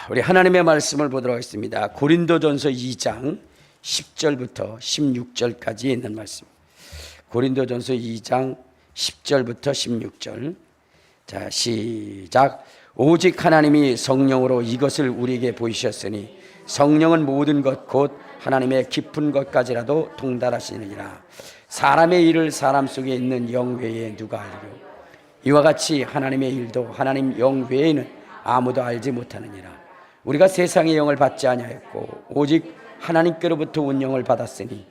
우리 하나님의 말씀을 보도록 하겠습니다. 고린도전서 2장 10절부터 16절까지 있는 말씀. 고린도전서 2장 10절부터 16절. 자, 시작. 오직 하나님이 성령으로 이것을 우리에게 보이셨으니 성령은 모든 것 곧 하나님의 깊은 것까지라도 통달하시느니라. 사람의 일을 사람 속에 있는 영 외에 누가 알리요? 이와 같이 하나님의 일도 하나님 영 외에는 아무도 알지 못하느니라. 우리가 세상의 영을 받지 아니하였고 오직 하나님께로부터 온 영을 받았으니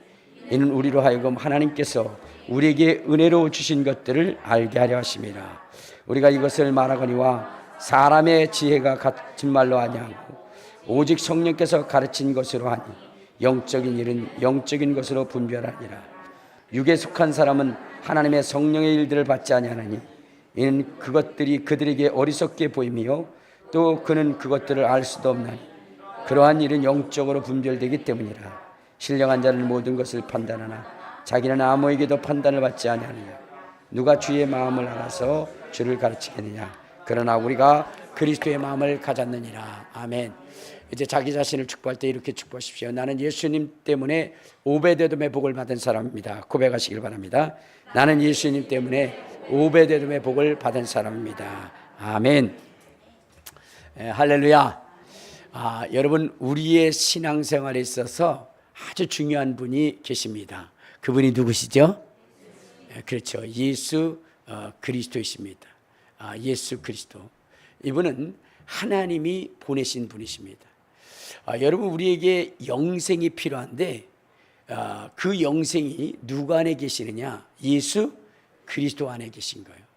이는 우리로 하여금 하나님께서 우리에게 은혜로 주신 것들을 알게 하려 하심이라. 우리가 이것을 말하거니와 사람의 지혜가 같은 말로 아니하고 오직 성령께서 가르친 것으로 하니 영적인 일은 영적인 것으로 분별하니라. 육에 속한 사람은 하나님의 성령의 일들을 받지 아니하나니 이는 그것들이 그들에게 어리석게 보임이요 또 그는 그것들을 알 수도 없나니 그러한 일은 영적으로 분별되기 때문이라. 신령한 자는 모든 것을 판단하나 자기는 아무에게도 판단을 받지 아니하느냐. 누가 주의 마음을 알아서 주를 가르치겠느냐. 그러나 우리가 그리스도의 마음을 가졌느니라. 아멘. 이제 자기 자신을 축복할 때 이렇게 축복하십시오. 나는 예수님 때문에 오베데돔의 복을 받은 사람입니다. 고백하시길 바랍니다. 나는 예수님 때문에 오베데돔의 복을 받은 사람입니다. 아멘. 할렐루야. 여러분, 우리의 신앙생활에 있어서 아주 중요한 분이 계십니다. 그분이 누구시죠? 그렇죠. 예수 그리스도이십니다. 예수 그리스도. 이분은 하나님이 보내신 분이십니다. 여러분, 우리에게 영생이 필요한데 그 영생이 누구 안에 계시느냐? 예수 그리스도 안에 계신 거예요.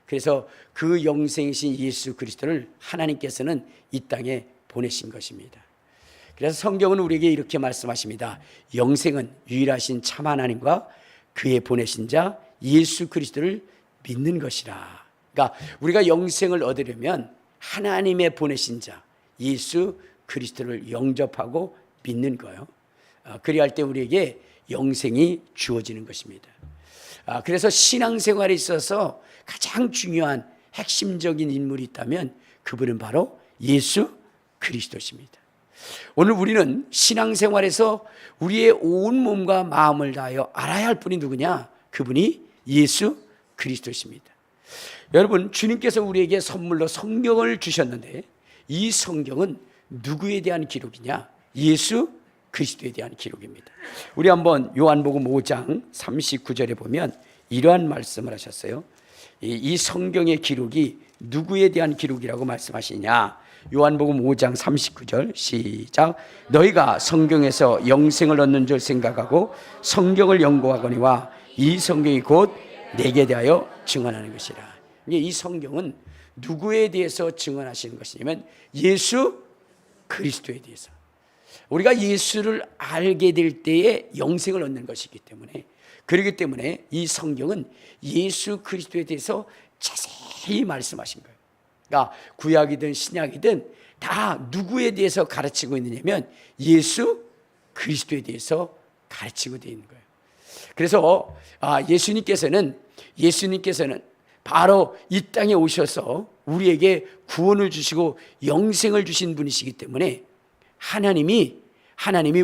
그래서 그 영생이신 예수 그리스도를 하나님께서는 이 땅에 보내신 것입니다. 그래서 성경은 우리에게 이렇게 말씀하십니다. 영생은 유일하신 참 하나님과 그의 보내신 자 예수 그리스도를 믿는 것이라. 그러니까 우리가 영생을 얻으려면 하나님의 보내신 자 예수 그리스도를 영접하고 믿는 거예요. 그리할 때 우리에게 영생이 주어지는 것입니다. 그래서 신앙생활에 있어서 가장 중요한 핵심적인 인물이 있다면 그분은 바로 예수 그리스도십니다. 오늘 우리는 신앙생활에서 우리의 온 몸과 마음을 다하여 알아야 할 분이 누구냐? 그분이 예수 그리스도십니다. 여러분, 주님께서 우리에게 선물로 성경을 주셨는데 이 성경은 누구에 대한 기록이냐? 예수 그리스도에 대한 기록입니다. 우리 한번 요한복음 5장 39절에 보면 이러한 말씀을 하셨어요. 이 성경의 기록이 누구에 대한 기록이라고 말씀하시냐? 요한복음 5장 39절 시작. 너희가 성경에서 영생을 얻는 줄 생각하고 성경을 연구하거니와 이 성경이 곧 내게 대하여 증언하는 것이라. 이 성경은 누구에 대해서 증언하시는 것이냐면 예수 그리스도에 대해서. 우리가 예수를 알게 될 때에 영생을 얻는 것이기 때문에, 그렇기 때문에 이 성경은 예수 그리스도에 대해서 자세히 말씀하신 거예요. 그러니까 구약이든 신약이든 다 누구에 대해서 가르치고 있느냐면 예수 그리스도에 대해서 가르치고 있는 거예요. 그래서 예수님께서는 바로 이 땅에 오셔서 우리에게 구원을 주시고 영생을 주신 분이시기 때문에 하나님이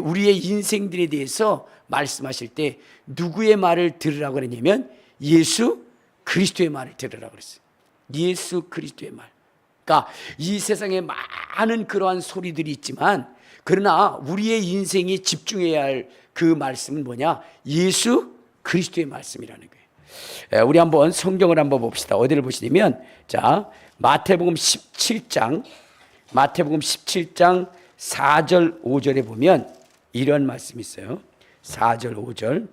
우리의 인생들에 대해서 말씀하실 때 누구의 말을 들으라고 그랬냐면 예수 그리스도의 말을 들으라고 그랬어요. 예수 그리스도의 말. 그러니까 이 세상에 많은 그러한 소리들이 있지만 그러나 우리의 인생이 집중해야 할 그 말씀은 뭐냐? 예수 그리스도의 말씀이라는 거예요. 우리 한번 성경을 한번 봅시다. 어디를 보시냐면 자, 마태복음 17장 4절 5절에 보면 이런 말씀이 있어요. 4절 5절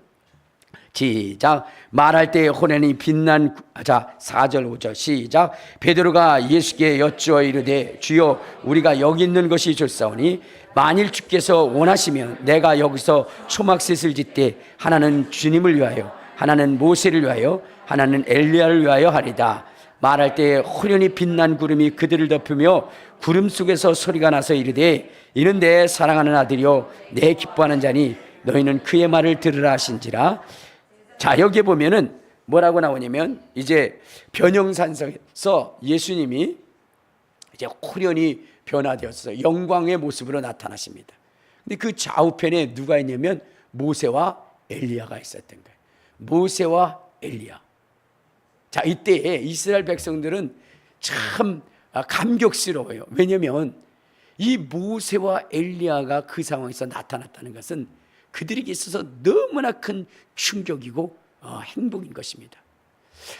시작. 말할 때 호련히 빛난 4절 5절 시작. 베드로가 예수께 여쭈어 이르되 주여 우리가 여기 있는 것이 좋사오니 만일 주께서 원하시면 내가 여기서 초막셋을 짓되 하나는 주님을 위하여 하나는 모세를 위하여 하나는 엘리야를 위하여 하리다. 말할 때 호련히 빛난 구름이 그들을 덮으며 구름 속에서 소리가 나서 이르되 이는 내 사랑하는 아들이요 내 기뻐하는 자니 너희는 그의 말을 들으라 하신지라. 자, 여기에 보면은 뭐라고 나오냐면 이제 변형산성에서 예수님이 이제 호련히 변화되어서 영광의 모습으로 나타나십니다. 근데 그 좌우편에 누가 있냐면 모세와 엘리야가 있었던 거예요. 모세와 엘리야. 자, 이때 이스라엘 백성들은 참 감격스러워요. 왜냐하면 이 모세와 엘리야가 그 상황에서 나타났다는 것은 그들에게 있어서 너무나 큰 충격이고 행복인 것입니다.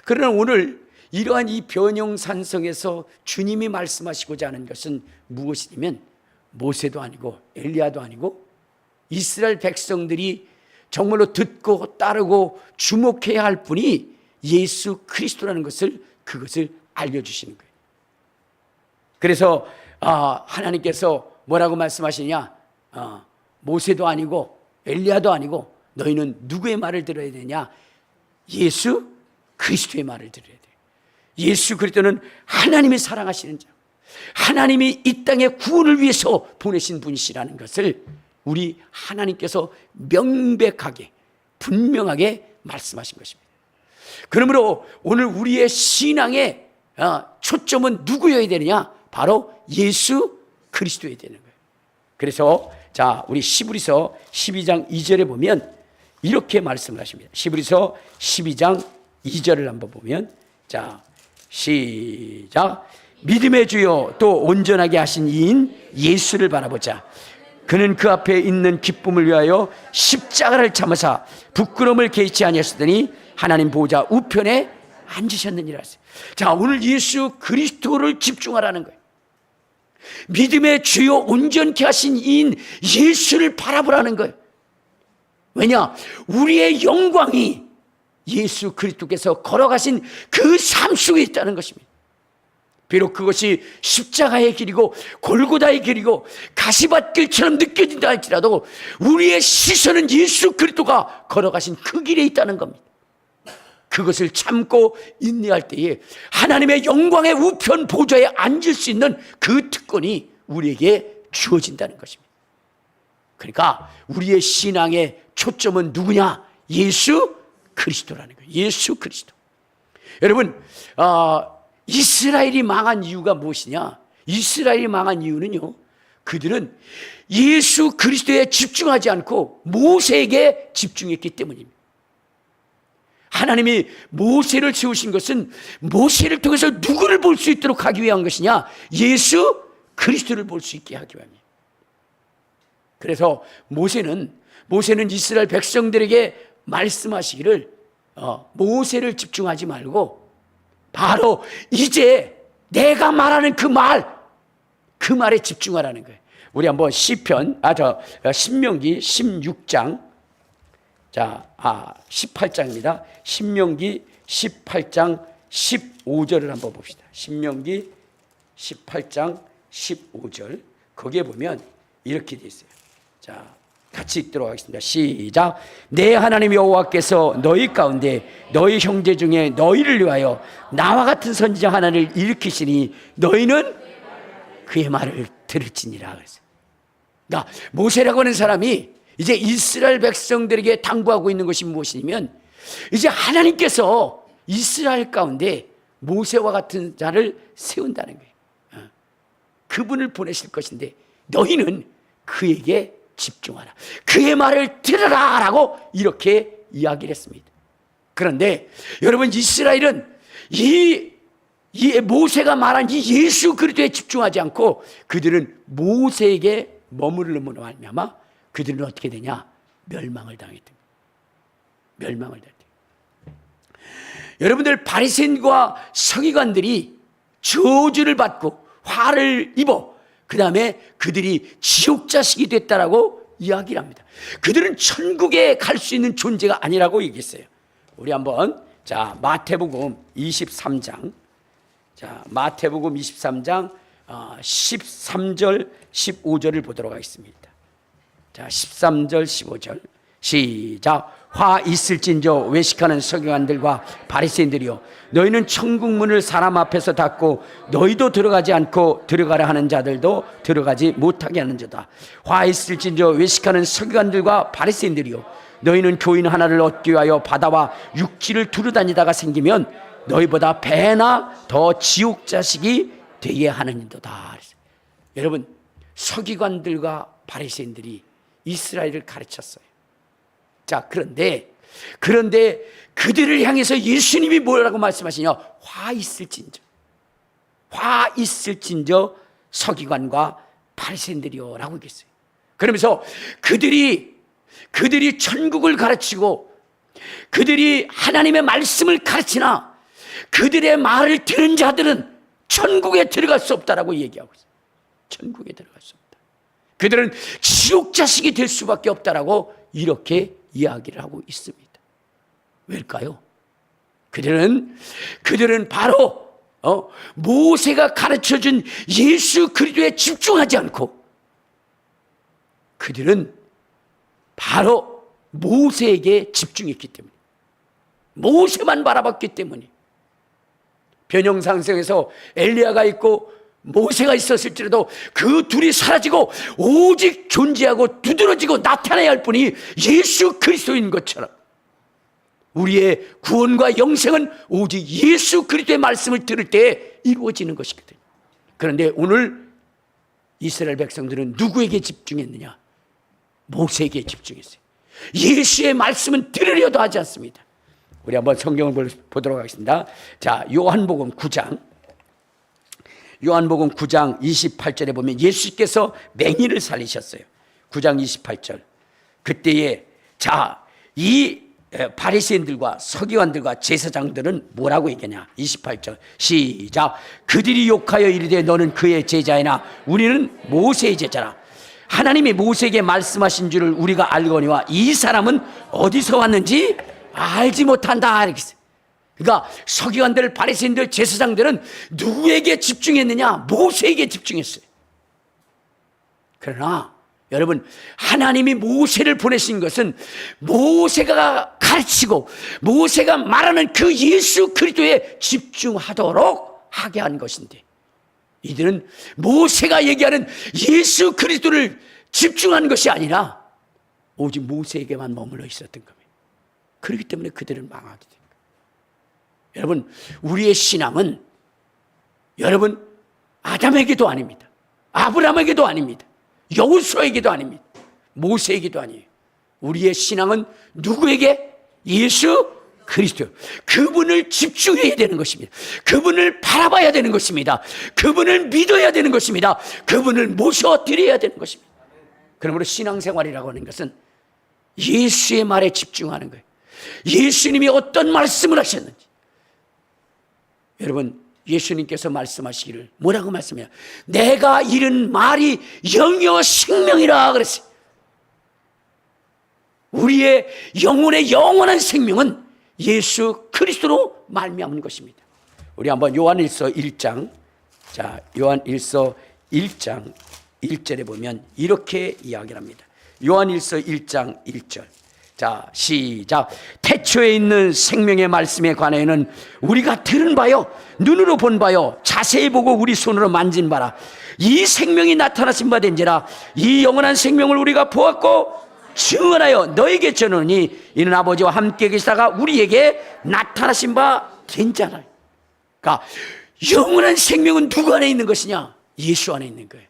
그러나 오늘 이러한 이 변형산성에서 주님이 말씀하시고자 하는 것은 무엇이냐면 모세도 아니고 엘리야도 아니고 이스라엘 백성들이 정말로 듣고 따르고 주목해야 할 분이 예수 그리스도라는 것을 그것을 알려주시는 거예요. 그래서 하나님께서 뭐라고 말씀하시냐? 모세도 아니고 엘리야도 아니고 너희는 누구의 말을 들어야 되냐? 예수 그리스도의 말을 들어야 돼. 예수 그리스도는 하나님이 사랑하시는 자, 하나님이 이 땅에 구원을 위해서 보내신 분이시라는 것을 우리 하나님께서 명백하게 분명하게 말씀하신 것입니다. 그러므로 오늘 우리의 신앙의 초점은 누구여야 되느냐? 바로 예수 그리스도여야 되는 거예요. 그래서 자, 우리 시브리서 12장 2절에 보면 이렇게 말씀을 하십니다. 시브리서 12장 2절을 한번 보면, 자, 시작. 믿음의 주요 또 온전하게 하신 이인 예수를 바라보자. 그는 그 앞에 있는 기쁨을 위하여 십자가를 참으사 부끄러움을 개의치 아니하시더니 하나님 보좌 우편에 앉으셨느니라. 자, 오늘 예수 그리스도를 집중하라는 거예요. 믿음의 주요 온전케 하신 이인 예수를 바라보라는 거예요. 왜냐? 우리의 영광이 예수 그리스도께서 걸어가신 그 삶 속에 있다는 것입니다. 비록 그것이 십자가의 길이고 골고다의 길이고 가시밭길처럼 느껴진다 할지라도 우리의 시선은 예수 그리스도가 걸어가신 그 길에 있다는 겁니다. 그것을 참고 인내할 때에 하나님의 영광의 우편 보좌에 앉을 수 있는 그 특권이 우리에게 주어진다는 것입니다. 그러니까 우리의 신앙의 초점은 누구냐? 예수 그리스도라는 거예요. 예수 그리스도. 여러분, 이스라엘이 망한 이유가 무엇이냐? 이스라엘이 망한 이유는요, 그들은 예수 그리스도에 집중하지 않고 모세에게 집중했기 때문입니다. 하나님이 모세를 세우신 것은 모세를 통해서 누구를 볼 수 있도록 하기 위한 것이냐? 예수 그리스도를 볼 수 있게 하기 위함이에요. 그래서 모세는 이스라엘 백성들에게 말씀하시기를 모세를 집중하지 말고 바로 이제 내가 말하는 그 말에 집중하라는 거예요. 우리 한번 신명기 16장 18장입니다. 신명기 18장 15절을 한번 봅시다. 신명기 18장 15절. 거기에 보면 이렇게 되어 있어요. 자, 같이 읽도록 하겠습니다. 시작. 내 하나님 여호와께서 너희 가운데 너희 형제 중에 너희를 위하여 나와 같은 선지자 하나를 일으키시니 너희는 그의 말을 들을지니라. 그랬어요. 그러니까 모세라고 하는 사람이 이제 이스라엘 백성들에게 당부하고 있는 것이 무엇이냐면 이제 하나님께서 이스라엘 가운데 모세와 같은 자를 세운다는 거예요. 그분을 보내실 것인데 너희는 그에게 집중하라. 그의 말을 들으라 라고 이렇게 이야기를 했습니다. 그런데 여러분, 이스라엘은 이 모세가 말한 이 예수 그리스도에 집중하지 않고 그들은 모세에게 머무르므로 말미암아 그들은 어떻게 되냐? 멸망을 당했던 거예요. 멸망을 당했던 거예요. 여러분들, 바리새인과 서기관들이 저주를 받고 화를 입어 그 다음에 그들이 지옥 자식이 됐다라고 이야기를 합니다. 그들은 천국에 갈 수 있는 존재가 아니라고 얘기했어요. 우리 한번 마태복음 23장, 마태복음 23장 13절 15절을 보도록 하겠습니다. 13절 15절 시작. 화 있을진저 외식하는 서기관들과 바리새인들이여, 너희는 천국 문을 사람 앞에서 닫고 너희도 들어가지 않고 들어가라 하는 자들도 들어가지 못하게 하는도다. 화 있을진저 외식하는 서기관들과 바리새인들이여, 너희는 교인 하나를 얻기 위하여 바다와 육지를 두루다니다가 생기면 너희보다 배나 더 지옥 자식이 되게 하느니도다. 여러분, 서기관들과 바리새인들이 이스라엘을 가르쳤어요. 자, 그런데 그들을 향해서 예수님이 뭐라고 말씀하시냐? 화 있을진저 서기관과 바리새인들이요 라고 얘기했어요. 그러면서 그들이 천국을 가르치고 그들이 하나님의 말씀을 가르치나 그들의 말을 들은 자들은 천국에 들어갈 수 없다라고 얘기하고 있어요. 천국에 들어갈 수 없다. 그들은 지옥 자식이 될 수밖에 없다라고 이렇게 이야기를 하고 있습니다. 왜일까요? 그들은 바로 모세가 가르쳐준 예수 그리스도에 집중하지 않고 그들은 바로 모세에게 집중했기 때문에, 모세만 바라봤기 때문에, 변형상성에서 엘리야가 있고 모세가 있었을지라도 그 둘이 사라지고 오직 존재하고 두드러지고 나타나야 할 분이 예수 그리스도인 것처럼 우리의 구원과 영생은 오직 예수 그리스도의 말씀을 들을 때 이루어지는 것이거든요. 그런데 오늘 이스라엘 백성들은 누구에게 집중했느냐? 모세에게 집중했어요. 예수의 말씀은 들으려도 하지 않습니다. 우리 한번 성경을 보도록 하겠습니다. 자, 요한복음 9장 28절에 보면 예수께서 맹인을 살리셨어요. 9장 28절. 그때에 이 바리새인들과 서기관들과 제사장들은 뭐라고 얘기하냐? 28절 시작. 그들이 욕하여 이르되 너는 그의 제자이나 우리는 모세의 제자라. 하나님이 모세에게 말씀하신 줄을 우리가 알거니와 이 사람은 어디서 왔는지 알지 못한다. 이렇게 했어요. 그러니까 서기관들, 바리새인들, 제사장들은 누구에게 집중했느냐? 모세에게 집중했어요. 그러나 여러분, 하나님이 모세를 보내신 것은 모세가 가르치고 모세가 말하는 그 예수 그리스도에 집중하도록 하게 한 것인데, 이들은 모세가 얘기하는 예수 그리스도를 집중한 것이 아니라 오직 모세에게만 머물러 있었던 겁니다. 그렇기 때문에 그들은 망하게 된 거예요. 여러분, 우리의 신앙은 여러분 아담에게도 아닙니다. 아브라함에게도 아닙니다. 여호수아에게도 아닙니다. 모세에게도 아니에요. 우리의 신앙은 누구에게? 예수 그리스도. 그분을 집중해야 되는 것입니다. 그분을 바라봐야 되는 것입니다. 그분을 믿어야 되는 것입니다. 그분을 모셔드려야 되는 것입니다. 그러므로 신앙생활이라고 하는 것은 예수의 말에 집중하는 거예요. 예수님이 어떤 말씀을 하셨는지. 여러분, 예수님께서 말씀하시기를 뭐라고 말씀해요? 내가 이른 말이 영이요 생명이라 그랬어요. 우리의 영혼의 영원한 생명은 예수 그리스도로 말미암은 것입니다. 우리 한번 요한일서 1장, 자, 요한일서 1장 1절에 보면 이렇게 이야기를 합니다. 요한일서 1장 1절. 자, 시작. 태초에 있는 생명의 말씀에 관하여는 우리가 들은 바요, 눈으로 본 바요, 자세히 보고 우리 손으로 만진 바라. 이 생명이 나타나신 바 된지라. 이 영원한 생명을 우리가 보았고 증언하여 너에게 전하니 이는 아버지와 함께 계시다가 우리에게 나타나신 바 된잖아요. 그러니까 영원한 생명은 누구 안에 있는 것이냐? 예수 안에 있는 거예요.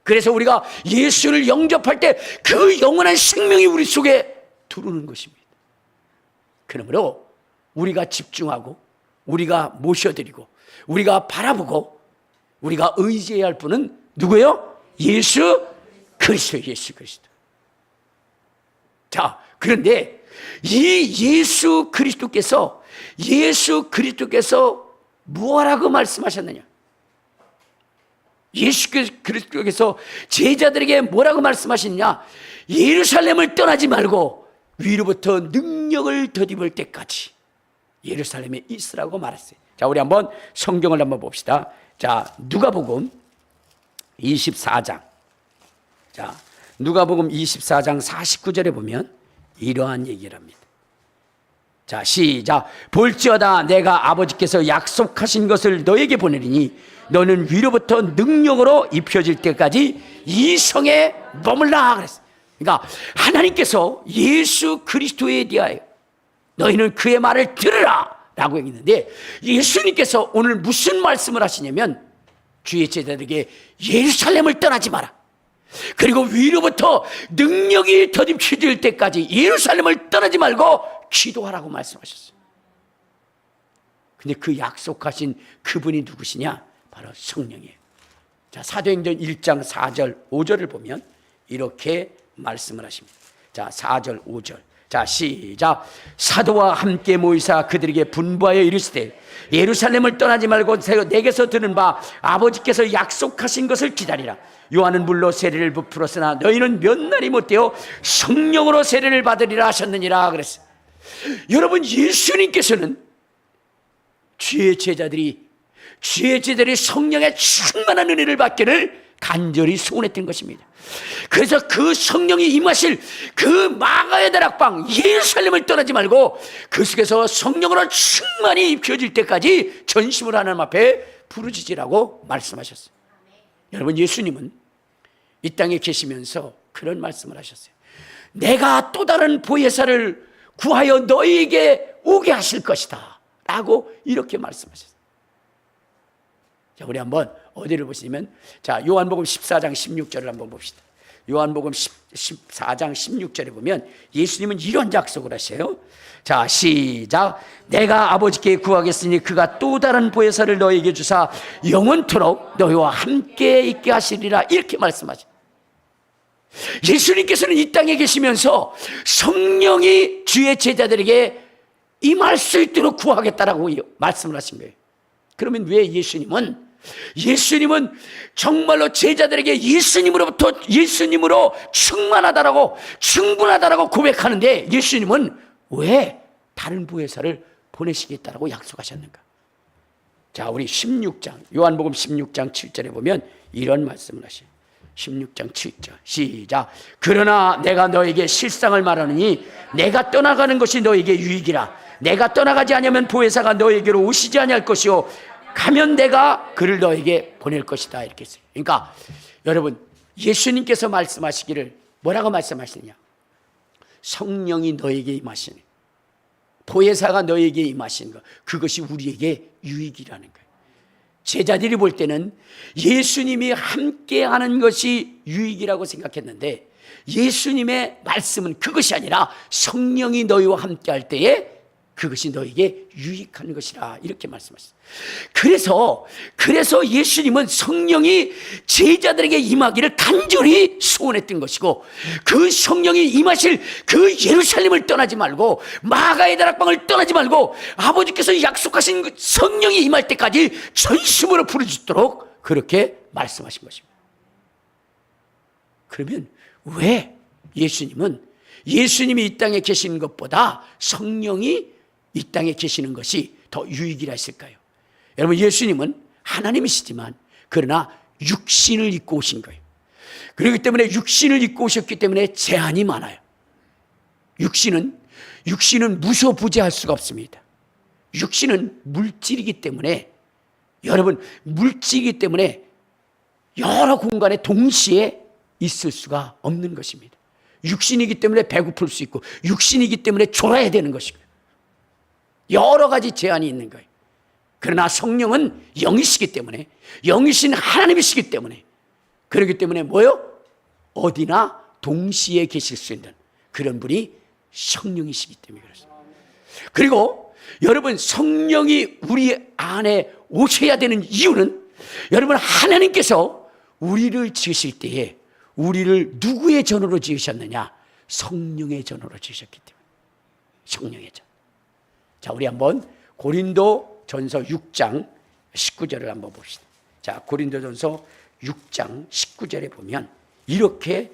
그래서 우리가 예수를 영접할 때 그 영원한 생명이 우리 속에 들어오는 것입니다. 그러므로 우리가 집중하고 우리가 모셔드리고 우리가 바라보고 우리가 의지해야 할 분은 누구예요? 예수 그리스도. 예수 그리스도. 자, 그런데 이 예수 그리스도께서 무엇라고 말씀하셨느냐? 예수 그리스도께서 제자들에게 뭐라고 말씀하시느냐? 예루살렘을 떠나지 말고 위로부터 능력을 덧입을 때까지 예루살렘에 있으라고 말했어요. 자, 우리 한번 성경을 한번 봅시다. 자, 누가복음 24장. 자, 누가복음 24장 49절에 보면 이러한 얘기를 합니다. 자, 시작. 볼지어다 내가 아버지께서 약속하신 것을 너에게 보내리니 너는 위로부터 능력으로 입혀질 때까지 이 성에 머물라 그랬어요. 그러니까 하나님께서 예수 그리스도에 대하여 너희는 그의 말을 들으라 라고 얘기했는데, 예수님께서 오늘 무슨 말씀을 하시냐면 주의 제자들에게 예루살렘을 떠나지 마라. 그리고 위로부터 능력이 더딥혀질 때까지 예루살렘을 떠나지 말고 기도하라고 말씀하셨어요. 근데 그 약속하신 그분이 누구시냐? 바로 성령이에요. 자, 사도행전 1장 4절 5절을 보면 이렇게 말씀을 하십니다. 자, 4절 5절. 자, 시작. 사도와 함께 모이사 그들에게 분부하여 이르시되 예루살렘을 떠나지 말고 내게서 들은 바 아버지께서 약속하신 것을 기다리라. 요한은 물로 세례를 부풀었으나 너희는 몇 날이 못되어 성령으로 세례를 받으리라 하셨느니라 그랬어요. 여러분, 예수님께서는 주의 제자들이 성령의 충만한 은혜를 받기를 간절히 소원했던 것입니다. 그래서 그 성령이 임하실 그 마가의 다락방 예루살렘을 떠나지 말고 그 속에서 성령으로 충만히 입혀질 때까지 전심을 하나님 앞에 부르짖으라고 말씀하셨어요. 여러분, 예수님은 이 땅에 계시면서 그런 말씀을 하셨어요. 내가 또 다른 보혜사를 구하여 너희에게 오게 하실 것이다 라고 이렇게 말씀하셨어요. 자, 우리 한번 어디를 보시면, 자, 요한복음 14장 16절을 한번 봅시다. 요한복음 14장 16절에 보면 예수님은 이런 약속을 하세요. 자, 시작. 내가 아버지께 구하겠으니 그가 또 다른 보혜사를 너희에게 주사 영원토록 너희와 함께 있게 하시리라 이렇게 말씀하죠. 예수님께서는 이 땅에 계시면서 성령이 주의 제자들에게 임할 수 있도록 구하겠다라고 말씀을 하신 거예요. 그러면 왜 예수님은 정말로 제자들에게 예수님으로 충만하다라고 충분하다라고 고백하는데 예수님은 왜 다른 보혜사를 보내시겠다라고 약속하셨는가? 자, 우리 16장 요한복음 16장 7절에 보면 이런 말씀을 하셔요. 16장 7절 시작. 그러나 내가 너에게 실상을 말하느니 내가 떠나가는 것이 너에게 유익이라. 내가 떠나가지 않으면 보혜사가 너에게로 오시지 아니할 것이요 가면 내가 그를 너에게 보낼 것이다 이렇게 했어요. 그러니까 여러분, 예수님께서 말씀하시기를 뭐라고 말씀하시느냐? 성령이 너에게 임하시는, 보혜사가 너에게 임하시는 것, 그것이 우리에게 유익이라는 거예요. 제자들이 볼 때는 예수님이 함께하는 것이 유익이라고 생각했는데 예수님의 말씀은 그것이 아니라 성령이 너희와 함께할 때에 그것이 너에게 유익한 것이라 이렇게 말씀하셨어요. 그래서 예수님은 성령이 제자들에게 임하기를 간절히 소원했던 것이고 그 성령이 임하실 그 예루살렘을 떠나지 말고 마가의 다락방을 떠나지 말고 아버지께서 약속하신 그 성령이 임할 때까지 전심으로 부르짖도록 그렇게 말씀하신 것입니다. 그러면 왜 예수님이 이 땅에 계시는 것보다 성령이 이 땅에 계시는 것이 더 유익이라 했을까요? 여러분, 예수님은 하나님이시지만 그러나 육신을 입고 오신 거예요. 그렇기 때문에 육신을 입고 오셨기 때문에 제한이 많아요. 육신은 무소부재할 수가 없습니다. 육신은 물질이기 때문에 여러 공간에 동시에 있을 수가 없는 것입니다. 육신이기 때문에 배고플 수 있고 육신이기 때문에 졸아야 되는 것이고요. 여러 가지 제한이 있는 거예요. 그러나 성령은 영이시기 때문에, 영이신 하나님이시기 때문에, 그렇기 때문에 어디나 동시에 계실 수 있는 그런 분이 성령이시기 때문에 그렇습니다. 그리고 여러분, 성령이 우리 안에 오셔야 되는 이유는 여러분, 하나님께서 우리를 지으실 때에 우리를 누구의 전으로 지으셨느냐? 성령의 전으로 지으셨기 때문에. 성령의 전. 자, 우리 한번 고린도전서 6장 19절을 한번 봅시다. 자, 고린도전서 6장 19절에 보면 이렇게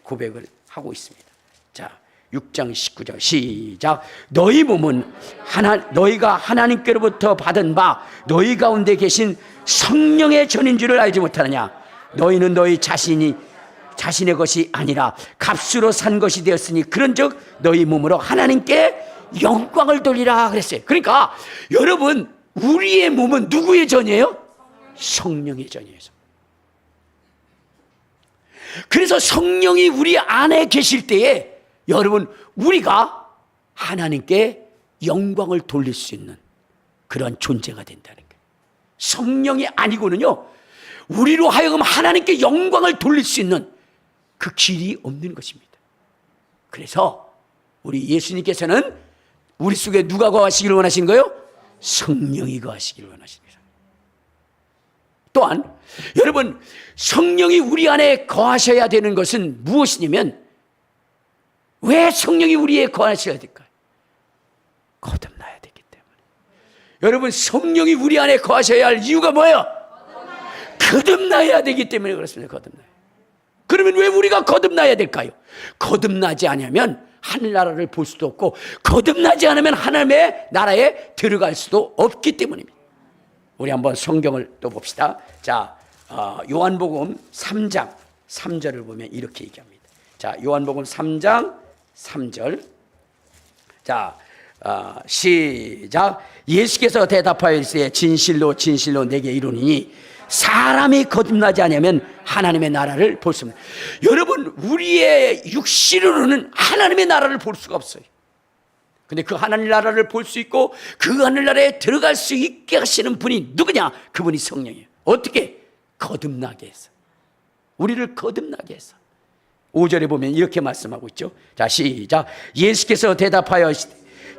고백을 하고 있습니다. 자, 6장 19절 시작. 너희 몸은 너희가 하나님께로부터 받은 바 너희 가운데 계신 성령의 전인 줄을 알지 못하느냐? 너희는 너희 자신의 것이 아니라 값으로 산 것이 되었으니 그런즉 너희 몸으로 하나님께 영광을 돌리라 그랬어요. 그러니까 여러분, 우리의 몸은 누구의 전이에요? 성령의 전이에요. 그래서 성령이 우리 안에 계실 때에 여러분, 우리가 하나님께 영광을 돌릴 수 있는 그런 존재가 된다는 거예요. 성령이 아니고는요, 우리로 하여금 하나님께 영광을 돌릴 수 있는 그 길이 없는 것입니다. 그래서 우리 예수님께서는 우리 속에 누가 거하시기를 원하시는 거예요? 성령이 거하시기를 원하십니다. 또한 여러분, 성령이 우리 안에 거하셔야 되는 것은 무엇이냐면, 왜 성령이 우리에 거하셔야 될까요? 거듭나야 되기 때문에. 여러분, 성령이 우리 안에 거하셔야 할 이유가 뭐예요? 거듭나야 되기 때문에 그렇습니다. 거듭나야. 그러면 왜 우리가 거듭나야 될까요? 거듭나지 않으면 하늘나라를 볼 수도 없고, 거듭나지 않으면 하나님의 나라에 들어갈 수도 없기 때문입니다. 우리 한번 성경을 또 봅시다. 자, 요한복음 3장 3절을 보면 이렇게 얘기합니다. 자, 요한복음 3장 3절. 자, 시작. 예수께서 대답하여 이르시되 진실로 진실로 내게 이르노니 사람이 거듭나지 않으면 하나님의 나라를 볼 수 없습니다. 여러분, 우리의 육신으로는 하나님의 나라를 볼 수가 없어요. 근데 그 하나님 나라를 볼 수 있고 그 하늘나라에 들어갈 수 있게 하시는 분이 누구냐? 그분이 성령이에요. 어떻게? 거듭나게 해서. 우리를 거듭나게 해서. 5절에 보면 이렇게 말씀하고 있죠. 자, 시작. 예수께서 대답하여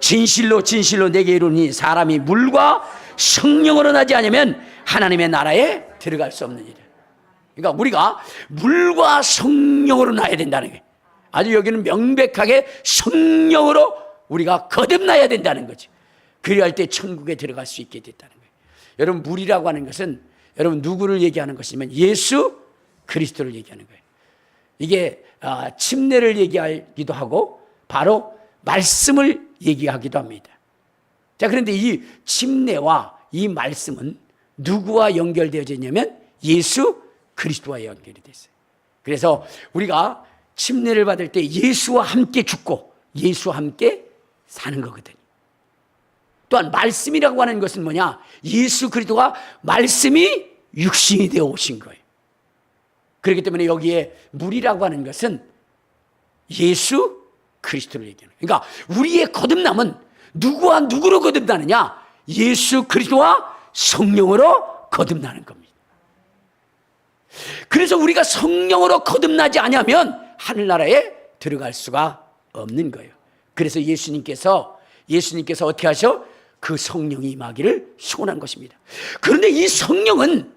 진실로 진실로 내게 이르노니 사람이 물과 성령으로 나지 않으면 하나님의 나라에 들어갈 수 없는 일이에요. 그러니까 우리가 물과 성령으로 나야 된다는 거예요. 아주 여기는 명백하게 성령으로 우리가 거듭나야 된다는 거죠. 그리할 때 천국에 들어갈 수 있게 됐다는 거예요. 여러분, 물이라고 하는 것은 여러분 누구를 얘기하는 것이면 예수 그리스도를 얘기하는 거예요. 이게 침례를 얘기하기도 하고 바로 말씀을 얘기하기도 합니다. 자, 그런데 이 침례와 이 말씀은 누구와 연결되어져 있냐면 예수 그리스도와 연결이 됐어요. 그래서 우리가 침례를 받을 때 예수와 함께 죽고 예수와 함께 사는 거거든요. 또한 말씀이라고 하는 것은 뭐냐? 예수 그리스도가 말씀이 육신이 되어 오신 거예요. 그렇기 때문에 여기에 물이라고 하는 것은 예수 그리스도를 얘기하는 거예요. 그러니까 우리의 거듭남은 누구와 누구로 거듭나느냐? 예수 그리스도와 성령으로 거듭나는 겁니다. 그래서 우리가 성령으로 거듭나지 않으면 하늘나라에 들어갈 수가 없는 거예요. 그래서 예수님께서 어떻게 하셔? 그 성령이 임하기를 소원한 것입니다. 그런데 이 성령은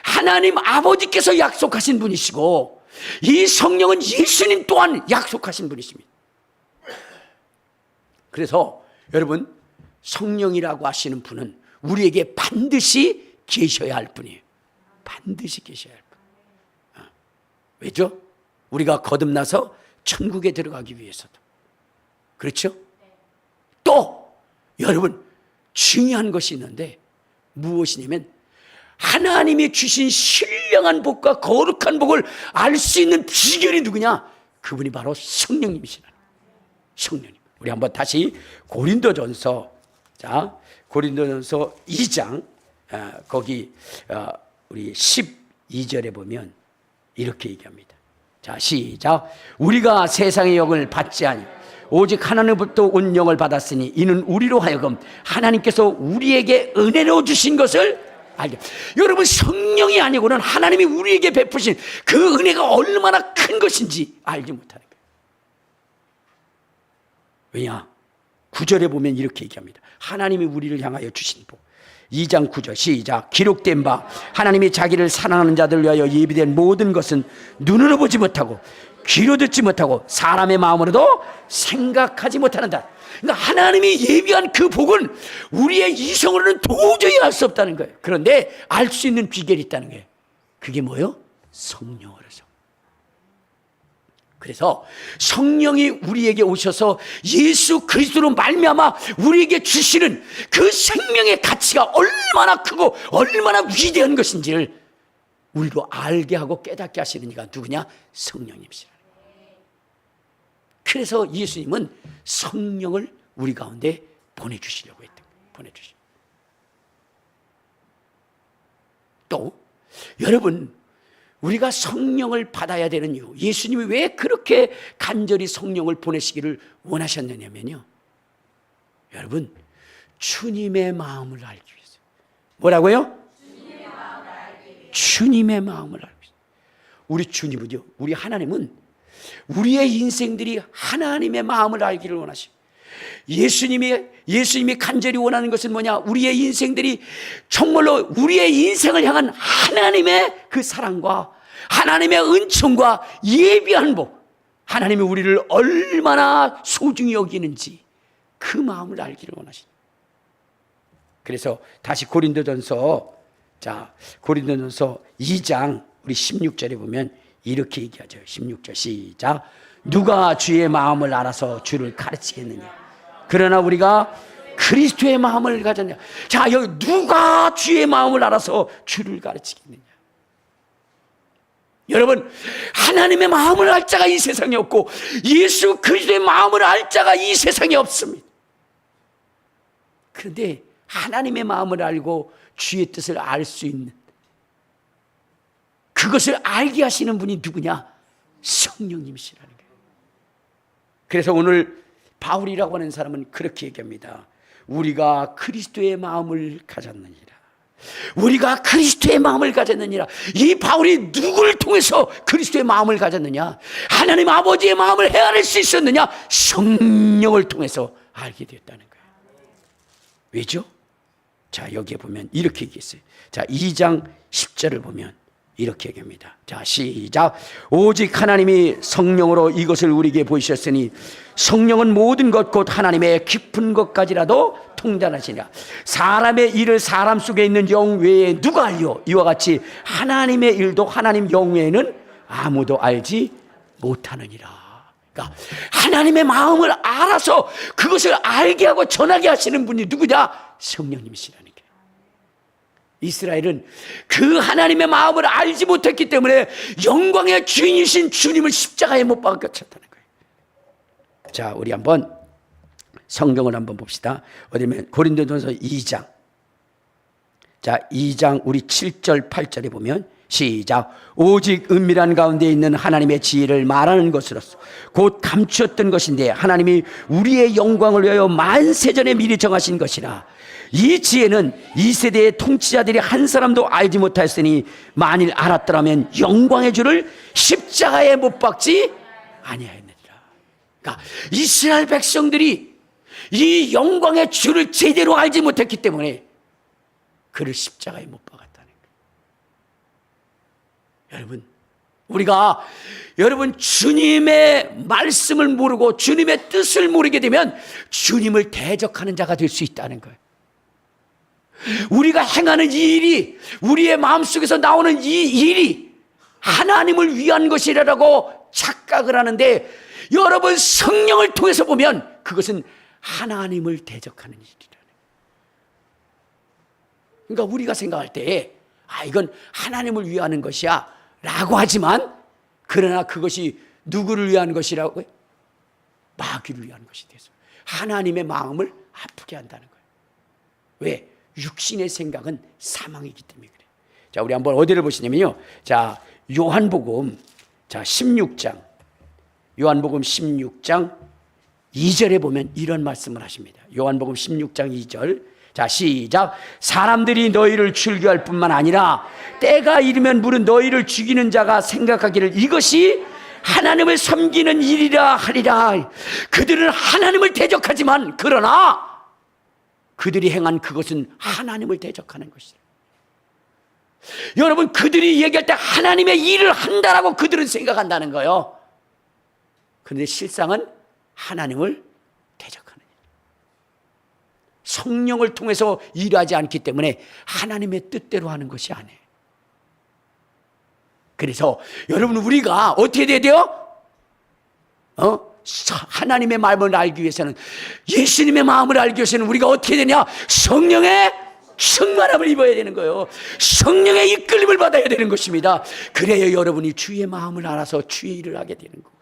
하나님 아버지께서 약속하신 분이시고 이 성령은 예수님 또한 약속하신 분이십니다. 그래서 여러분, 성령이라고 하시는 분은 우리에게 반드시 계셔야 할 분이에요. 반드시 계셔야 할 분. 왜죠? 우리가 거듭나서 천국에 들어가기 위해서도. 그렇죠? 또 여러분, 중요한 것이 있는데 무엇이냐면 하나님이 주신 신령한 복과 거룩한 복을 알 수 있는 비결이 누구냐? 그분이 바로 성령님이시라는 거예요. 성령님. 우리 한번 다시 고린도전서, 자, 고린도전서 2장 거기 우리 12절에 보면 이렇게 얘기합니다. 자, 시작. 우리가 세상의 영을 받지 아니 오직 하나님부터 온 영을 받았으니 이는 우리로 하여금 하나님께서 우리에게 은혜로 주신 것을 알게. 여러분, 성령이 아니고는 하나님이 우리에게 베푸신 그 은혜가 얼마나 큰 것인지 알지 못하는 거예요. 왜냐? 9절에 보면 이렇게 얘기합니다. 하나님이 우리를 향하여 주신 복. 2장 9절 시작. 기록된 바 하나님이 자기를 사랑하는 자들 위하여 예비된 모든 것은 눈으로 보지 못하고 귀로 듣지 못하고 사람의 마음으로도 생각하지 못하는다. 그러니까 하나님이 예비한 그 복은 우리의 이성으로는 도저히 알 수 없다는 거예요. 그런데 알 수 있는 비결이 있다는 거예요. 그게 뭐예요? 성령으로서. 그래서 성령이 우리에게 오셔서 예수 그리스도로 말미암아 우리에게 주시는 그 생명의 가치가 얼마나 크고 얼마나 위대한 것인지를 우리로 알게 하고 깨닫게 하시는 이가 누구냐? 성령님이시라. 그래서 예수님은 성령을 우리 가운데 보내주시려고 했던 거예요. 보내주시고. 또 여러분, 우리가 성령을 받아야 되는 이유, 예수님이 왜 그렇게 간절히 성령을 보내시기를 원하셨느냐면요, 여러분, 주님의 마음을 알기 위해서. 뭐라고요? 주님의 마음을 주님의 마음을 알고 있어요. 우리 주님은요, 우리 하나님은 우리의 인생들이 하나님의 마음을 알기를 원하시고, 예수님이 간절히 원하는 것은 뭐냐? 우리의 인생들이 정말로 우리의 인생을 향한 하나님의 그 사랑과 하나님의 은총과 예비한 복, 하나님이 우리를 얼마나 소중히 여기는지 그 마음을 알기를 원하십니다. 그래서 다시 고린도전서 2장 우리 16절에 보면 이렇게 얘기하죠. 16절 시작. 누가 주의 마음을 알아서 주를 가르치겠느냐? 그러나 우리가 그리스도의 마음을 가졌냐? 자, 여기 누가 주의 마음을 알아서 주를 가르치겠느냐? 여러분, 하나님의 마음을 알 자가 이 세상에 없고 예수 그리스도의 마음을 알 자가 이 세상에 없습니다. 그런데 하나님의 마음을 알고 주의 뜻을 알 수 있는, 그것을 알게 하시는 분이 누구냐? 성령님이시라는 거예요. 그래서 오늘 바울이라고 하는 사람은 그렇게 얘기합니다. 우리가 그리스도의 마음을 가졌느니라. 우리가 그리스도의 마음을 가졌느니라. 이 바울이 누구를 통해서 그리스도의 마음을 가졌느냐? 하나님 아버지의 마음을 헤아릴 수 있었느냐? 성령을 통해서 알게 되었다는 거예요. 왜죠? 자, 여기에 보면 이렇게 얘기했어요. 자, 2장 10절을 보면 이렇게 얘기합니다. 자, 시작. 오직 하나님이 성령으로 이것을 우리에게 보이셨으니 성령은 모든 것 곧 하나님의 깊은 것까지라도 통달하시니라. 사람의 일을 사람 속에 있는 영 외에 누가 알려? 이와 같이 하나님의 일도 하나님 영 외에는 아무도 알지 못하느니라. 그러니까 하나님의 마음을 알아서 그것을 알게 하고 전하게 하시는 분이 누구냐? 성령님이시라는 거예요. 이스라엘은 그 하나님의 마음을 알지 못했기 때문에 영광의 주인이신 주님을 십자가에 못 박았다는 거예요. 자, 우리 한번 성경을 한번 봅시다. 어디면 고린도전서 2장. 자, 2장 우리 7절 8절에 보면 시작. 오직 은밀한 가운데 있는 하나님의 지혜를 말하는 것으로서 곧 감추었던 것인데 하나님이 우리의 영광을 위하여 만세전에 미리 정하신 것이라. 이 지혜는 이 세대의 통치자들이 한 사람도 알지 못하였으니 만일 알았더라면 영광의 주를 십자가에 못 박지 아니하였느니라. 그러니까 이스라엘 백성들이 이 영광의 주를 제대로 알지 못했기 때문에 그를 십자가에 못 박았다는 거예요. 여러분 주님의 말씀을 모르고 주님의 뜻을 모르게 되면 주님을 대적하는 자가 될 수 있다는 거예요. 우리가 행하는 이 일이, 우리의 마음속에서 나오는 이 일이 하나님을 위한 것이라고 착각을 하는데, 여러분 성령을 통해서 보면 그것은 하나님을 대적하는 일이라는 거예요. 그러니까 우리가 생각할 때 이건 하나님을 위하는 것이야 라고 하지만, 그러나 그것이 누구를 위한 것이라고요? 마귀를 위한 것이 돼서 하나님의 마음을 아프게 한다는 거예요. 왜? 육신의 생각은 사망이기 때문에 그래요. 자, 우리 한번 어디를 보시냐면요. 자, 요한복음 16장. 요한복음 16장 2절에 보면 이런 말씀을 하십니다. 요한복음 16장 2절. 자, 시작. 사람들이 너희를 즐겨할 뿐만 아니라 때가 이르면 물은 너희를 죽이는 자가 생각하기를 이것이 하나님을 섬기는 일이라 하리라. 그들은 하나님을 대적하지만 그러나 그들이 행한 그것은 하나님을 대적하는 것이다. 여러분, 그들이 얘기할 때 하나님의 일을 한다라고 그들은 생각한다는 거예요. 그런데 실상은 하나님을 대적하는 일. 성령을 통해서 일하지 않기 때문에 하나님의 뜻대로 하는 것이 아니에요. 그래서 여러분, 우리가 어떻게 돼야 돼요? 하나님의 마음을 알기 위해서는, 예수님의 마음을 알기 위해서는 우리가 어떻게 되냐? 성령의 충만함을 입어야 되는 거예요. 성령의 이끌림을 받아야 되는 것입니다. 그래야 여러분이 주의 마음을 알아서 주의 일을 하게 되는 거고,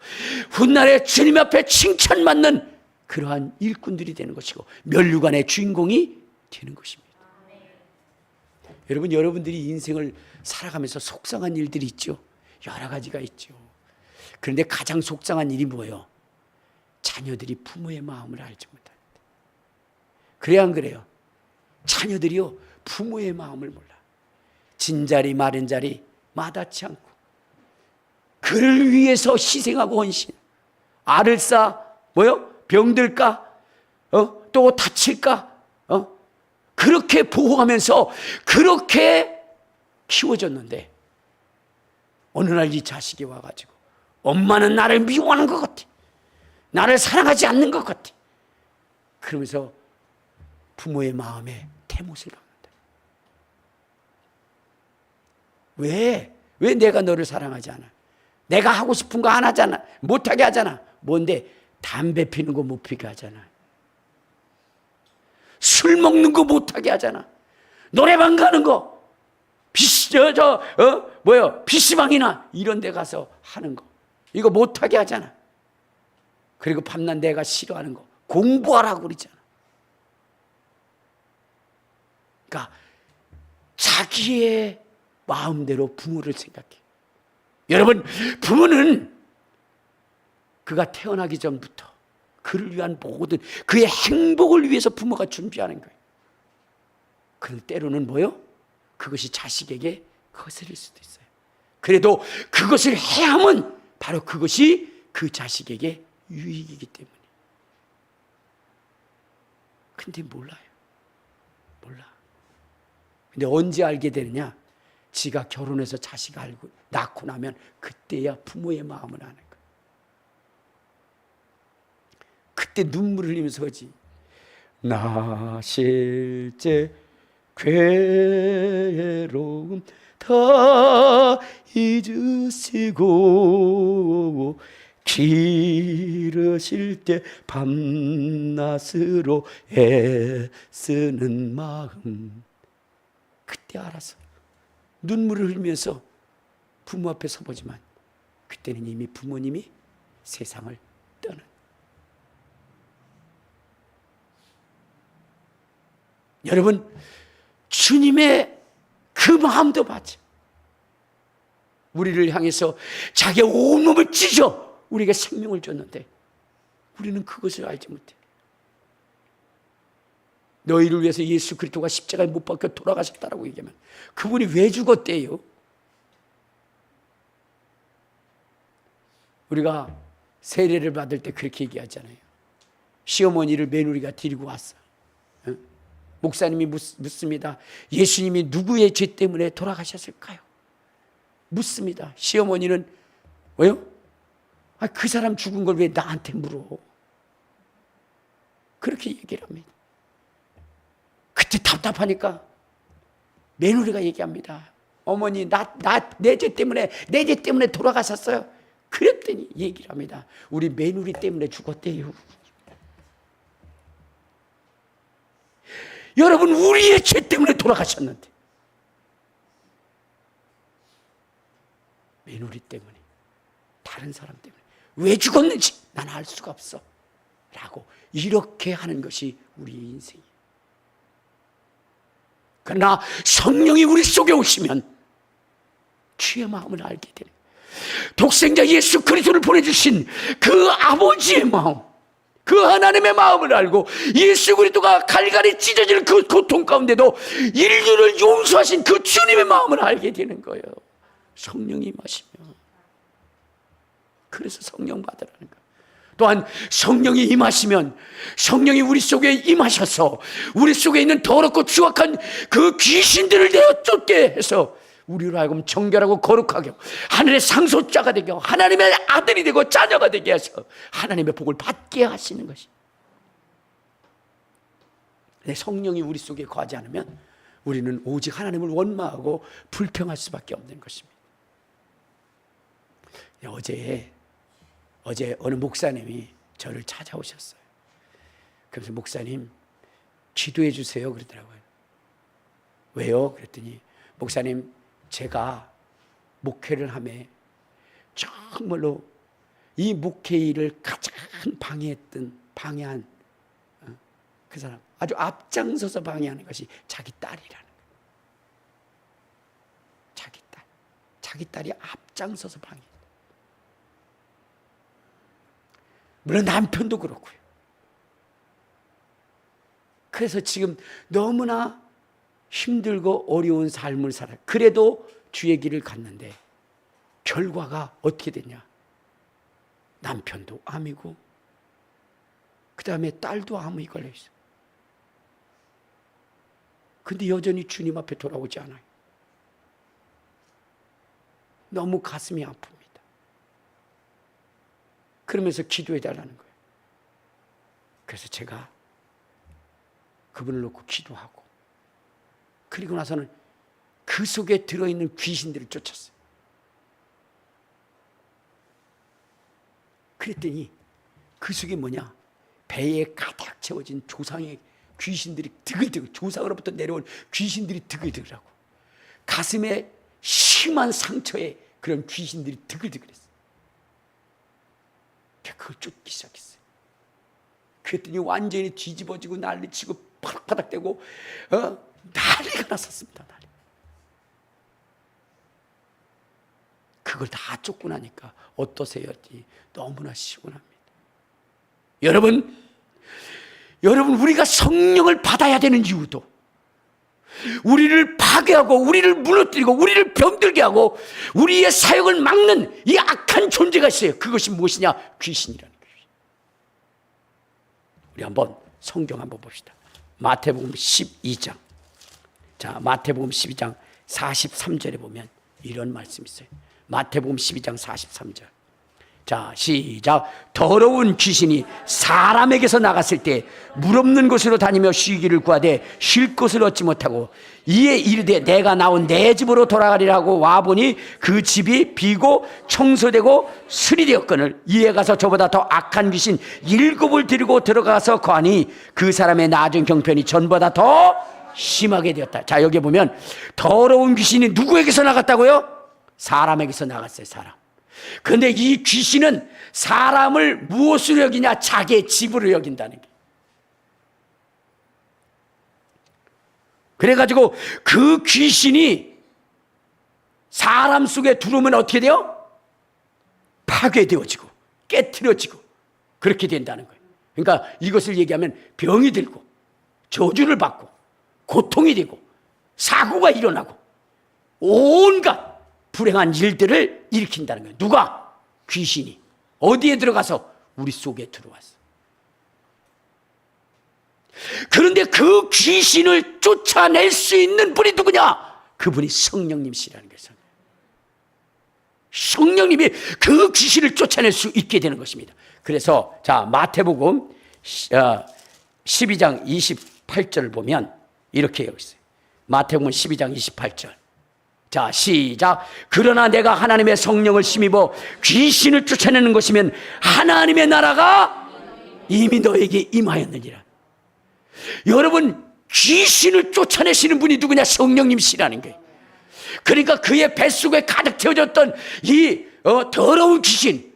훗날에 주님 앞에 칭찬받는 그러한 일꾼들이 되는 것이고, 면류관의 주인공이 되는 것입니다. 여러분, 여러분들이 인생을 살아가면서 속상한 일들이 있죠. 여러 가지가 있죠. 그런데 가장 속상한 일이 뭐예요? 자녀들이 부모의 마음을 알지 못합니다. 그래야 안 그래요? 자녀들이요, 부모의 마음을 몰라. 진자리 마른 자리 마다치 않고 그를 위해서 희생하고 헌신. 알을 쌓아 병들까? 또 다칠까? 그렇게 보호하면서 그렇게 키워줬는데 어느 날 이 자식이 와가지고 엄마는 나를 미워하는 것 같아. 나를 사랑하지 않는 것 같아. 그러면서 부모의 마음에 대못을 박는다. 왜 내가 너를 사랑하지 않아? 내가 하고 싶은 거 안 하잖아. 못하게 하잖아. 뭔데? 담배 피는 거 못 피게 하잖아. 술 먹는 거 못하게 하잖아. 노래방 가는 거, PC방이나 이런 데 가서 하는 거, 이거 못하게 하잖아. 그리고 밤낮 내가 싫어하는 거, 공부하라고 그러잖아. 그러니까 자기의 마음대로 부모를 생각해. 여러분, 부모는 그가 태어나기 전부터 그를 위한 모든 그의 행복을 위해서 부모가 준비하는 거예요. 그런데 때로는 그것이 자식에게 거슬릴 수도 있어요. 그래도 그것을 해야 하면 바로 그것이 그 자식에게 유익이기 때문에. 근데 몰라요. 몰라. 근데 언제 알게 되느냐? 지가 결혼해서 자식 낳고 나면 그때야 부모의 마음을 아는 거예요. 그때 눈물을 흘리면서 하지. 나 실제 괴로움 다 잊으시고 기르실 때 밤낮으로 애쓰는 마음. 그때 알았어. 눈물을 흘리면서 부모 앞에 서보지만 그때는 이미 부모님이 세상을 떠난. 여러분, 주님의 그 마음도 맞아. 우리를 향해서 자기의 온몸을 찢어 우리에게 생명을 줬는데 우리는 그것을 알지 못해. 너희를 위해서 예수 그리스도가 십자가에 못 박혀 돌아가셨다라고 얘기하면 그분이 왜 죽었대요? 우리가 세례를 받을 때 그렇게 얘기하잖아요. 시어머니를 며느리가 데리고 왔어. 목사님이 묻습니다. 예수님이 누구의 죄 때문에 돌아가셨을까요? 묻습니다. 시어머니는 왜요? 그 사람 죽은 걸 왜 나한테 물어? 그렇게 얘기를 합니다. 그때 답답하니까 며느리가 얘기합니다. 어머니, 내 죄 때문에 돌아가셨어요. 그랬더니 얘기를 합니다. 우리 며느리 때문에 죽었대요. 여러분, 우리의 죄 때문에 돌아가셨는데 며느리 때문에, 다른 사람 때문에 왜 죽었는지 난 알 수가 없어 라고 이렇게 하는 것이 우리의 인생이에요. 그러나 성령이 우리 속에 오시면 주의 마음을 알게 되는, 독생자 예수 그리스도를 보내주신 그 아버지의 마음, 그 하나님의 마음을 알고 예수 그리스도가 갈갈이 찢어지는 그 고통 가운데도 인류를 용서하신 그 주님의 마음을 알게 되는 거예요. 성령이 임하시면. 그래서 성령 받으라는 거예요. 또한 성령이 임하시면, 성령이 우리 속에 임하셔서 우리 속에 있는 더럽고 추악한 그 귀신들을 내어 쫓게 해서 우리로 하여금 정결하고 거룩하게 하늘의 상속자가 되게 하고 하나님의 아들이 되고 자녀가 되게 해서 하나님의 복을 받게 하시는 것이. 성령이 우리 속에 거하지 않으면 우리는 오직 하나님을 원망하고 불평할 수밖에 없는 것입니다. 어제 어느 목사님이 저를 찾아오셨어요. 그래서 목사님 기도해 주세요 그러더라고요. 왜요? 그랬더니 목사님, 제가 목회를 하며 정말로 이 목회 일을 가장 방해한 그 사람, 아주 앞장서서 방해하는 것이 자기 딸이라는 거예요. 자기 딸이 앞장서서 방해. 물론 남편도 그렇고요. 그래서 지금 너무나 힘들고 어려운 삶을 살아. 그래도 주의 길을 갔는데 결과가 어떻게 됐냐? 남편도 암이고 그 다음에 딸도 암이 걸려 있어. 근데 여전히 주님 앞에 돌아오지 않아요. 너무 가슴이 아픕니다. 그러면서 기도해 달라는 거예요. 그래서 제가 그분을 놓고 기도하고, 그리고 나서는 그 속에 들어있는 귀신들을 쫓았어요. 그랬더니 그 속에 뭐냐? 배에 가득 채워진 조상의 귀신들이 드글드글, 조상으로부터 내려온 귀신들이 드글드글하고, 가슴에 심한 상처에 그런 귀신들이 드글드글했어요. 그걸 쫓기 시작했어요. 그랬더니 완전히 뒤집어지고 난리치고 파닥파닥대고 난리가 났었습니다. 난리. 그걸 다 쫓고 나니까 어떠세요? 너무나 시원합니다. 여러분 우리가 성령을 받아야 되는 이유도, 우리를 파괴하고 우리를 무너뜨리고 우리를 병들게 하고 우리의 사역을 막는 이 악한 존재가 있어요. 그것이 무엇이냐? 귀신이라는 거예요. 우리 한번 성경 한번 봅시다. 마태복음 12장. 자, 마태복음 12장 43절에 보면 이런 말씀이 있어요. 마태복음 12장 43절. 자, 시작. 더러운 귀신이 사람에게서 나갔을 때 물 없는 곳으로 다니며 쉬기를 구하되 쉴 곳을 얻지 못하고 이에 이르되 내가 나온 내 집으로 돌아가리라고 와보니 그 집이 비고 청소되고 수리되었거늘 이에 가서 저보다 더 악한 귀신 7을 데리고 들어가서 거하니 그 사람의 나중 형편이 전보다 더 심하게 되었다. 자, 여기 보면 더러운 귀신이 누구에게서 나갔다고요? 사람에게서 나갔어요. 사람. 그런데 이 귀신은 사람을 무엇으로 여기냐? 자기의 집으로 여긴다는 게. 그래가지고 그 귀신이 사람 속에 들어오면 어떻게 돼요? 파괴되어지고 깨트려지고 그렇게 된다는 거예요. 그러니까 이것을 얘기하면 병이 들고 저주를 받고 고통이 되고 사고가 일어나고 온갖 불행한 일들을 일으킨다는 거예요. 누가? 귀신이. 어디에 들어가서? 우리 속에 들어왔어. 그런데 그 귀신을 쫓아낼 수 있는 분이 누구냐? 그분이 성령님이시라는 거예요. 성령님이 그 귀신을 쫓아낼 수 있게 되는 것입니다. 그래서 자, 마태복음 12장 28절을 보면 이렇게 여기 있어요. 마태복음 12장 28절. 자, 시작. 그러나 내가 하나님의 성령을 힘입어 귀신을 쫓아내는 것이면 하나님의 나라가 이미 너에게 임하였느니라. 여러분, 귀신을 쫓아내시는 분이 누구냐? 성령님이시라는 거예요. 그러니까 그의 뱃속에 가득 채워졌던 이 더러운 귀신,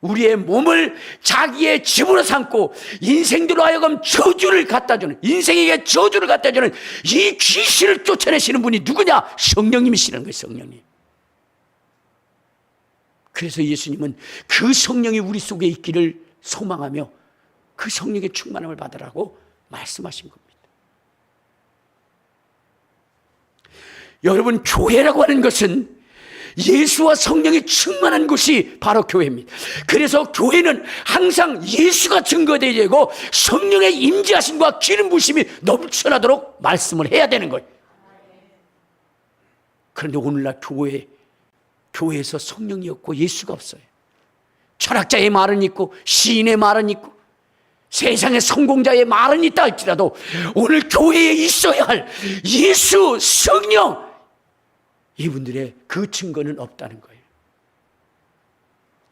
우리의 몸을 자기의 집으로 삼고 인생들로 하여금 저주를 갖다주는, 인생에게 저주를 갖다주는 이 귀신을 쫓아내시는 분이 누구냐? 성령님이시라는 거예요. 성령님. 그래서 예수님은 그 성령이 우리 속에 있기를 소망하며 그 성령의 충만함을 받으라고 말씀하신 겁니다. 여러분, 교회라고 하는 것은 예수와 성령이 충만한 곳이 바로 교회입니다. 그래서 교회는 항상 예수가 증거되어야 되고 성령의 임재하심과 기름 부으심이 넘쳐나도록 말씀을 해야 되는 거예요. 그런데 오늘날 교회에서 성령이 없고 예수가 없어요. 철학자의 말은 있고 시인의 말은 있고 세상의 성공자의 말은 있다 할지라도 오늘 교회에 있어야 할 예수, 성령, 이분들의 그 증거는 없다는 거예요.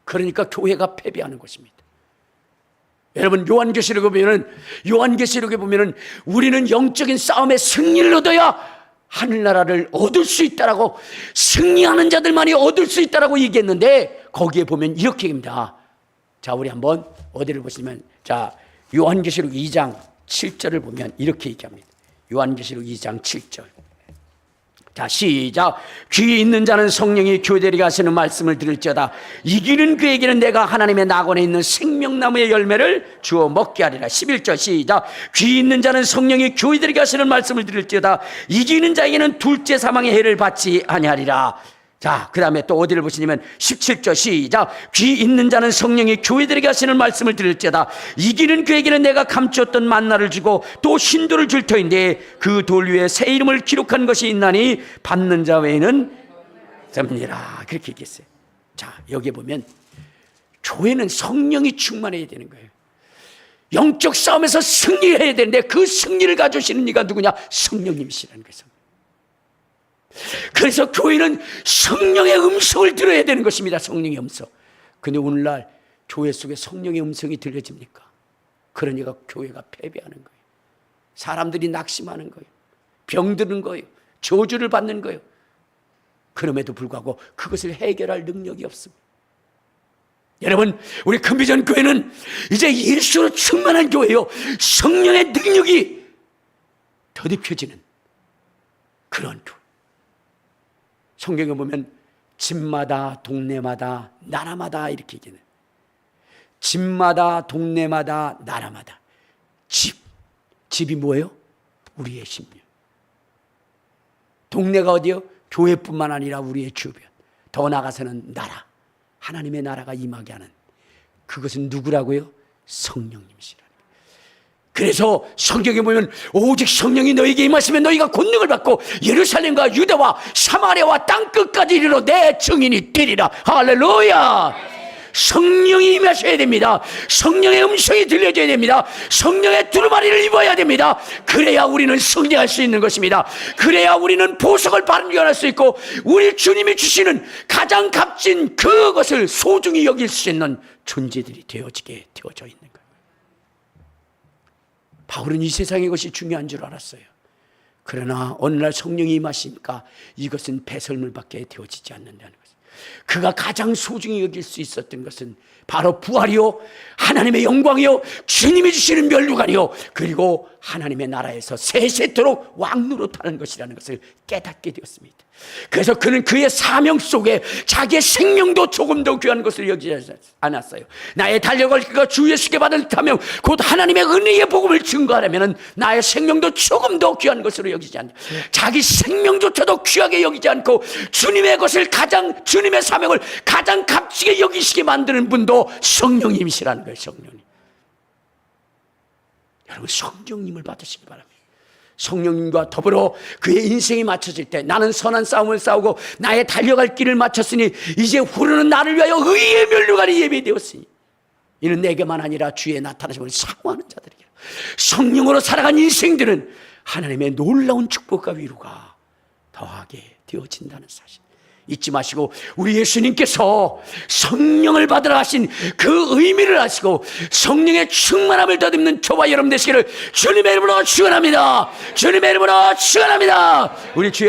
그러니까 교회가 패배하는 것입니다. 여러분, 요한계시록에 보면은 우리는 영적인 싸움에 승리를 얻어야 하늘나라를 얻을 수 있다라고, 승리하는 자들만이 얻을 수 있다라고 얘기했는데 거기에 보면 이렇게 얘기합니다. 자, 우리 한번 어디를 보시면, 자, 요한계시록 2장 7절을 보면 이렇게 얘기합니다. 요한계시록 2장 7절. 자, 시작. 귀 있는 자는 성령이 교회되게 하시는 말씀을 들을지어다. 이기는 그에게는 내가 하나님의 낙원에 있는 생명나무의 열매를 주어 먹게 하리라. 11절 시작. 귀 있는 자는 성령이 교회되게 하시는 말씀을 들을지어다. 이기는 자에게는 둘째 사망의 해를 받지 아니하리라. 자, 그 다음에 또 어디를 보시냐면 17절 시작. 귀 있는 자는 성령이 교회들에게 하시는 말씀을 들을지어다. 이기는 그에게는 내가 감추었던 만나를 주고 또 신도를 줄 터인데 그 돌 위에 새 이름을 기록한 것이 있나니 받는 자 외에는 없느니라. 그렇게 얘기했어요. 자, 여기 보면 교회는 성령이 충만해야 되는 거예요. 영적 싸움에서 승리해야 되는데 그 승리를 가져오시는 이가 누구냐? 성령님이시라는 거예요. 그래서 교회는 성령의 음성을 들어야 되는 것입니다. 성령의 음성. 근데 오늘날 교회 속에 성령의 음성이 들려집니까? 그러니까 교회가 패배하는 거예요. 사람들이 낙심하는 거예요. 병드는 거예요. 저주를 받는 거예요. 그럼에도 불구하고 그것을 해결할 능력이 없습니다. 여러분, 우리 큰비전 교회는 이제 예수로 충만한 교회요, 성령의 능력이 더딥혀지는 그런 교회. 성경에 보면 집마다 동네마다 나라마다 이렇게 얘기해요. 집마다 동네마다 나라마다. 집이 뭐예요? 우리의 심령. 동네가 어디요? 교회뿐만 아니라 우리의 주변, 더 나아가서는 나라, 하나님의 나라가 임하게 하는 그것은 누구라고요? 성령님이시라. 그래서 성경에 보면 오직 성령이 너에게 임하시면 너희가 권능을 받고 예루살렘과 유다와 사마리아와 땅끝까지 이르러 내 증인이 되리라. 할렐루야. 성령이 임하셔야 됩니다. 성령의 음성이 들려줘야 됩니다. 성령의 두루마리를 입어야 됩니다. 그래야 우리는 승리할 수 있는 것입니다. 그래야 우리는 보석을 발견할 수 있고 우리 주님이 주시는 가장 값진 그것을 소중히 여길 수 있는 존재들이 되어져 있는 거예요. 바울은 이 세상의 것이 중요한 줄 알았어요. 그러나 어느 날 성령이 임하시니까 이것은 배설물밖에 되어지지 않는다는 것입니다. 그가 가장 소중히 여길 수 있었던 것은 바로 부활이요, 하나님의 영광이요, 주님이 주시는 면류관이요, 그리고 하나님의 나라에서 세세토록 왕노릇하는 것이라는 것을 깨닫게 되었습니다. 그래서 그는 그의 사명 속에 자기의 생명도 조금 더 귀한 것을 여기지 않았어요. 나의 달려갈 길과 주 예수께 받은 사명, 곧 하나님의 은혜의 복음을 증거하려면 나의 생명도 조금 더 귀한 것으로 여기지 않냐. 자기 생명조차도 귀하게 여기지 않고 주님의 것을 주님의 사명을 가장 값지게 여기시게 만드는 분도 성령님이시라는 거예요. 성령님. 여러분, 성령님을 받으시기 바랍니다. 성령님과 더불어 그의 인생이 맞춰질 때 나는 선한 싸움을 싸우고 나의 달려갈 길을 마쳤으니 이제 후르는 나를 위하여 의의 면류관이 예비되었으니 이는 내게만 아니라 주의 나타나심을 사모하는 자들이라. 성령으로 살아간 인생들은 하나님의 놀라운 축복과 위로가 더하게 되어진다는 사실 잊지 마시고, 우리 예수님께서 성령을 받으라 하신 그 의미를 아시고 성령의 충만함을 더듬는 저와 여러분 되시기를 주님의 이름으로 축원합니다. 주님의 이름으로 축원합니다. 우리 주여